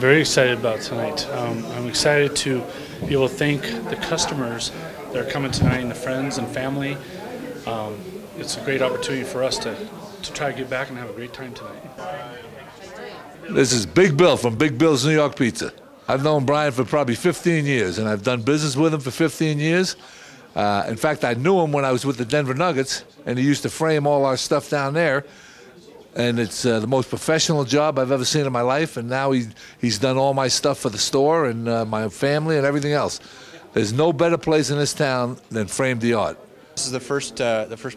very excited about tonight. I'm excited to be able to thank the customers that are coming tonight and the friends and family. It's a great opportunity for us to try to get back and have a great time tonight. This is Big Bill from Big Bill's New York Pizza. I've known Brian for probably 15 years, and I've done business with him for 15 years. In fact, I knew him when I was with the Denver Nuggets, and he used to frame all our stuff down there. And it's the most professional job I've ever seen in my life, and now he's done all my stuff for the store and my family and everything else. There's no better place in this town than Frame the Art. This is the first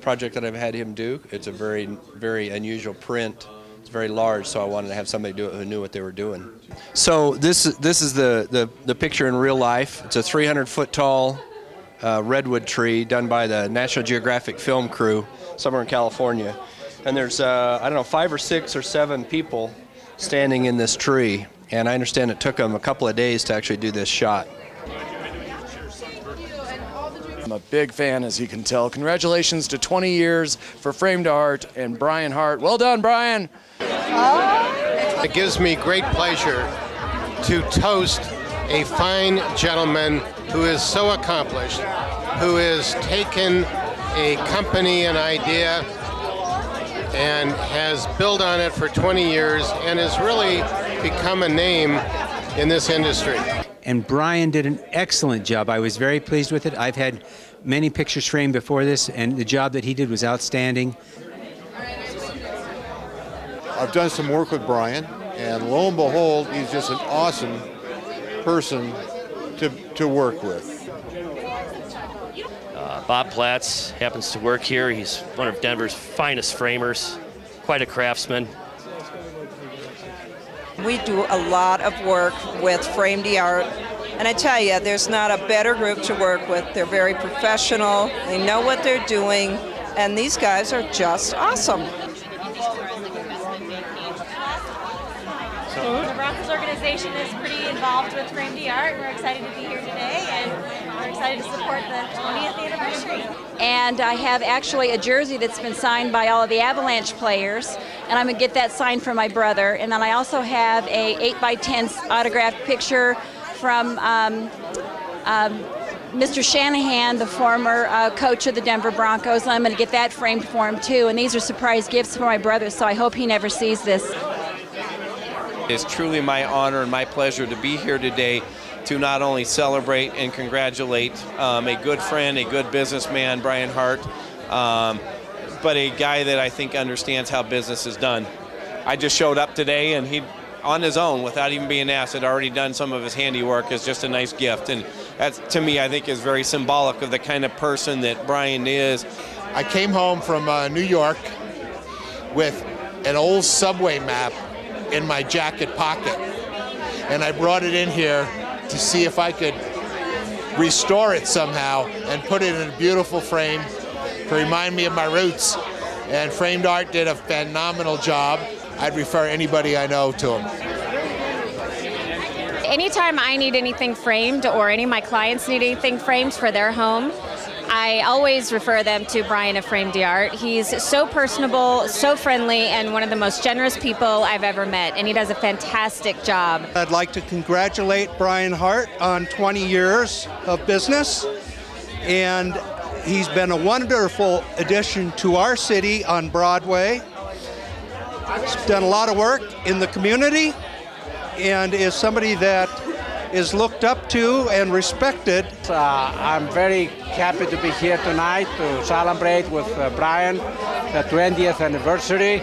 project that I've had him do. It's a very, very unusual print. It's very large, so I wanted to have somebody do it who knew what they were doing. So this is the picture in real life. It's a 300-foot tall redwood tree done by the National Geographic film crew somewhere in California. And there's, I don't know, 5 or 6 or 7 people standing in this tree. And I understand it took them a couple of days to actually do this shot. I'm a big fan, as you can tell. Congratulations to 20 years for Framed Art and Brian Hart. Well done, Brian. It gives me great pleasure to toast a fine gentleman who is so accomplished, who has taken a company, an idea, and has built on it for 20 years and has really become a name in this industry. And Brian did an excellent job. I was very pleased with it. I've had many pictures framed before this, and the job that he did was outstanding. I've done some work with Brian, and lo and behold, he's just an awesome person to work with. Bob Platts happens to work here. He's one of Denver's finest framers, quite a craftsman. We do a lot of work with Framed Art, and I tell you, there's not a better group to work with. They're very professional, they know what they're doing, and these guys are just awesome. The Broncos organization is pretty involved with Framed Art. We're excited to be here today, and we're excited to support the 20th anniversary. And I have actually a jersey that's been signed by all of the Avalanche players, and I'm going to get that signed for my brother. And then I also have a 8x10 autographed picture from Mr. Shanahan, the former coach of the Denver Broncos, and I'm going to get that framed for him too. And these are surprise gifts for my brother, so I hope he never sees this. It's truly my honor and my pleasure to be here today to not only celebrate and congratulate a good friend, a good businessman, Brian Hart, but a guy that I think understands how business is done. I just showed up today, and he, on his own, without even being asked, had already done some of his handiwork as just a nice gift. And that, to me, I think is very symbolic of the kind of person that Brian is. I came home from New York with an old subway map in my jacket pocket, and I brought it in here to see if I could restore it somehow and put it in a beautiful frame to remind me of my roots. And Framed Art did a phenomenal job. I'd refer anybody I know to them. Anytime I need anything framed, or any of my clients need anything framed for their home, I always refer them to Brian of Framed Art. He's so personable, so friendly, and one of the most generous people I've ever met, and he does a fantastic job. I'd like to congratulate Brian Hart on 20 years of business, and he's been a wonderful addition to our city on Broadway. He's done a lot of work in the community and is somebody that is looked up to and respected. I'm very happy to be here tonight to celebrate with Brian the 20th anniversary.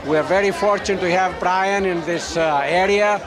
We're very fortunate to have Brian in this area.